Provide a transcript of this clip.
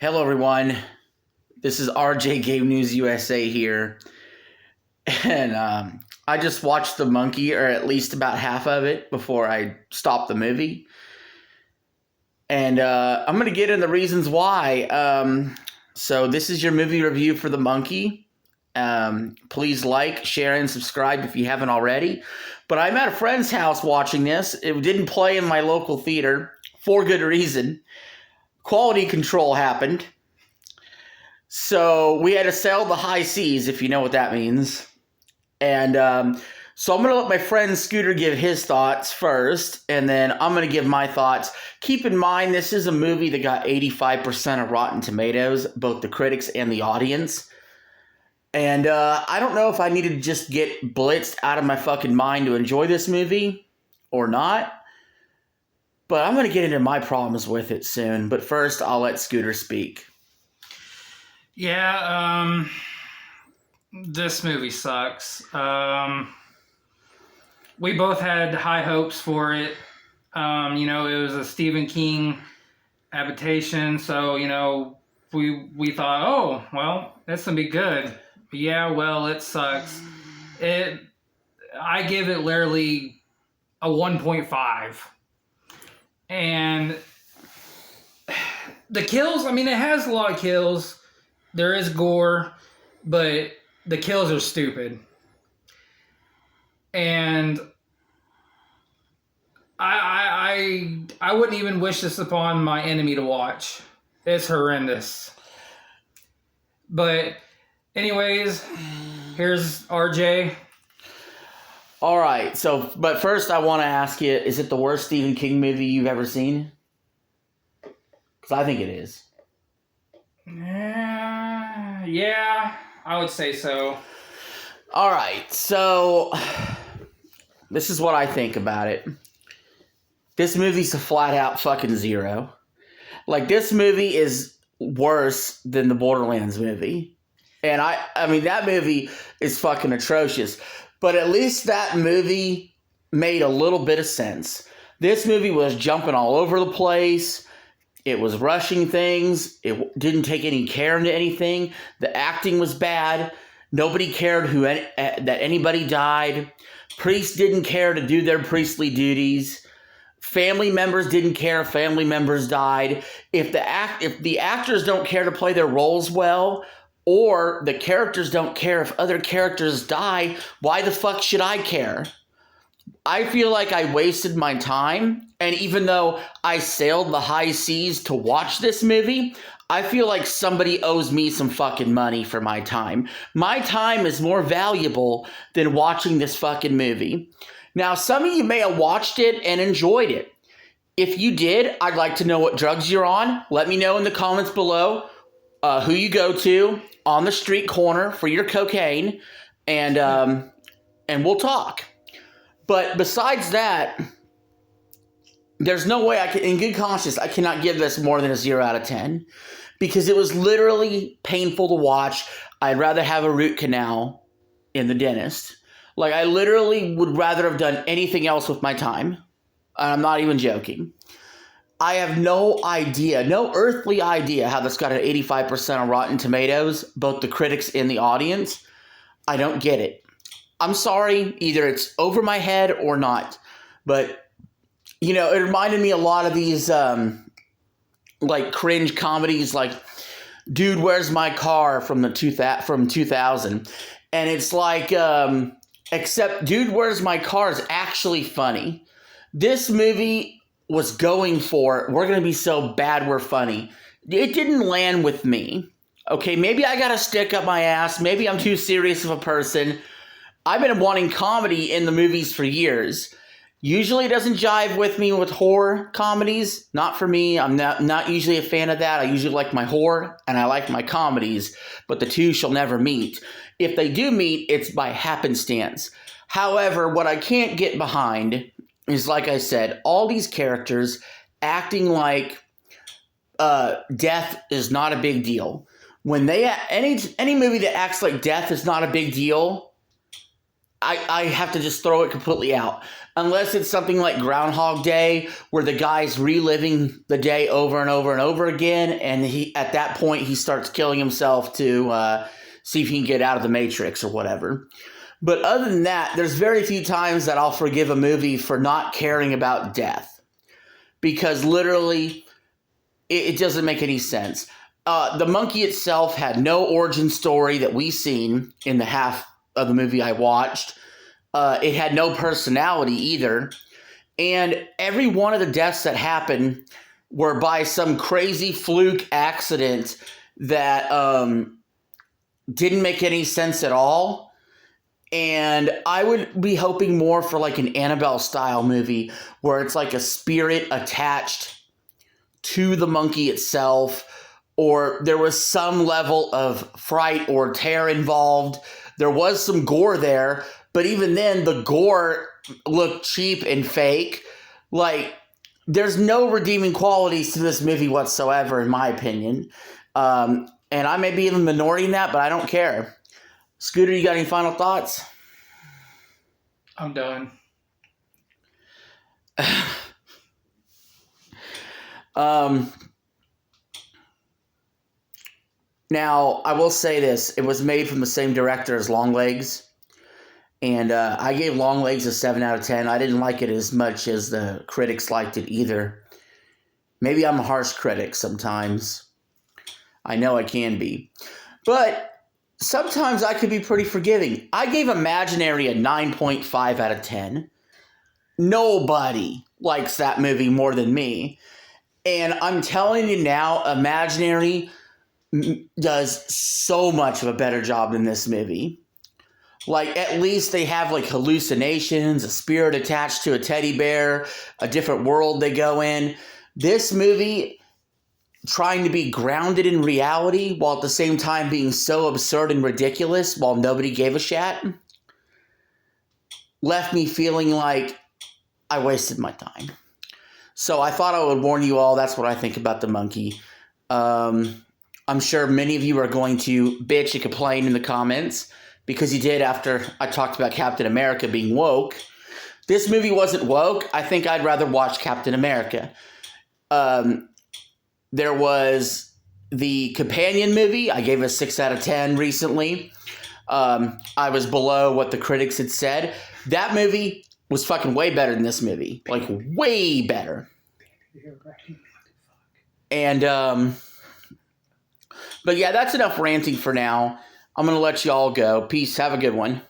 Hello, everyone. This is RJ Game News USA here. And I just watched The Monkey, or at least about half of it, before I stopped the movie. And I'm going to get into the reasons why. So this is your movie review for The Monkey. Please like, share, and subscribe if you haven't already. But I'm at a friend's house watching this. It didn't play in my local theater for good reason. Quality control happened. So we had to sail the high seas, if you know what that means. And so I'm going to let my friend Scooter give his thoughts first, and then I'm going to give my thoughts. Keep in mind, this is a movie that got 85% of Rotten Tomatoes, both the critics and the audience. And I don't know if I need to just get blitzed out of my fucking mind to enjoy this movie or not. But I'm going to get into my problems with it soon. But first, I'll let Scooter speak. Yeah, this movie sucks. We both had high hopes for it. It was a Stephen King adaptation, so, we thought, oh, well, that's going to be good. But yeah, well, it sucks. I give it literally a 1.5. And the kills, it has a lot of kills. There is gore, but the kills are stupid. And I wouldn't even wish this upon my enemy to watch. It's horrendous. But anyways, here's RJ. All right. But first I want to ask you, is it the worst Stephen King movie you've ever seen? Because I think it is. Yeah, I would say so. All right, so this is what I think about it. This movie's a flat out fucking zero. Like, this movie is worse than the Borderlands movie. And I mean, that movie is fucking atrocious. But at least that movie made a little bit of sense. This movie was jumping all over the place. It was rushing things. It didn't take any care into anything. The acting was bad. Nobody cared that anybody died. Priests didn't care to do their priestly duties. Family members didn't care if family members died. If the actors don't care to play their roles well, or the characters don't care if other characters die, why the fuck should I care? I feel like I wasted my time, and even though I sailed the high seas to watch this movie, I feel like somebody owes me some fucking money for my time. My time is more valuable than watching this fucking movie. Now, some of you may have watched it and enjoyed it. If you did, I'd like to know what drugs you're on. Let me know in the comments below who you go to on the street corner for your cocaine, and we'll talk. But besides that, there's no way in good conscience, I cannot give this more than a 0 out of 10 because it was literally painful to watch. I'd rather have a root canal in the dentist. Like, I literally would rather have done anything else with my time. And I'm not even joking. I have no earthly idea how this got an 85% on Rotten Tomatoes, both the critics and the audience. I don't get it. I'm sorry, either it's over my head or not. But, it reminded me a lot of these, cringe comedies, like Dude, Where's My Car from 2000. And it's like, except Dude, Where's My Car is actually funny. This movie was going for, we're going to be so bad we're funny. It didn't land with me. Okay, maybe I got a stick up my ass. Maybe I'm too serious of a person. I've been wanting comedy in the movies for years. Usually it doesn't jive with me with horror comedies. Not for me. I'm not usually a fan of that. I usually like my horror and I like my comedies, but the two shall never meet. If they do meet, it's by happenstance. However, what I can't get behind is, like I said, all these characters acting like death is not a big deal. When any movie that acts like death is not a big deal, I have to just throw it completely out. Unless it's something like Groundhog Day, where the guy's reliving the day over and over and over again, and at that point he starts killing himself to see if he can get out of the Matrix or whatever. But other than that, there's very few times that I'll forgive a movie for not caring about death. Because literally, it doesn't make any sense. The monkey itself had no origin story that we seen in the half of the movie I watched. It had no personality either. And every one of the deaths that happened were by some crazy fluke accident that didn't make any sense at all. And I would be hoping more for like an Annabelle style movie where it's like a spirit attached to the monkey itself, or there was some level of fright or terror involved. There was some gore there, but even then the gore looked cheap and fake. Like, there's no redeeming qualities to this movie whatsoever, in my opinion. And I may be in the minority in that, but I don't care. Scooter, you got any final thoughts? I'm done. Now, I will say this. It was made from the same director as Longlegs. And I gave Longlegs a 7 out of 10. I didn't like it as much as the critics liked it either. Maybe I'm a harsh critic sometimes. I know I can be. But sometimes I could be pretty forgiving. I gave Imaginary a 9.5 out of 10. Nobody likes that movie more than me. And I'm telling you now, Imaginary does so much of a better job than this movie. Like, at least they have like hallucinations, a spirit attached to a teddy bear, a different world they go in. This movie, trying to be grounded in reality while at the same time being so absurd and ridiculous while nobody gave a shit, left me feeling like I wasted my time. So I thought I would warn you all. That's what I think about The Monkey. I'm sure many of you are going to bitch and complain in the comments because you did after I talked about Captain America being woke. This movie wasn't woke. I think I'd rather watch Captain America. There was the companion movie. I gave it a 6 out of 10 recently. I was below what the critics had said. That movie was fucking way better than this movie. Like, way better. And, but yeah, that's enough ranting for now. I'm going to let you all go. Peace. Have a good one.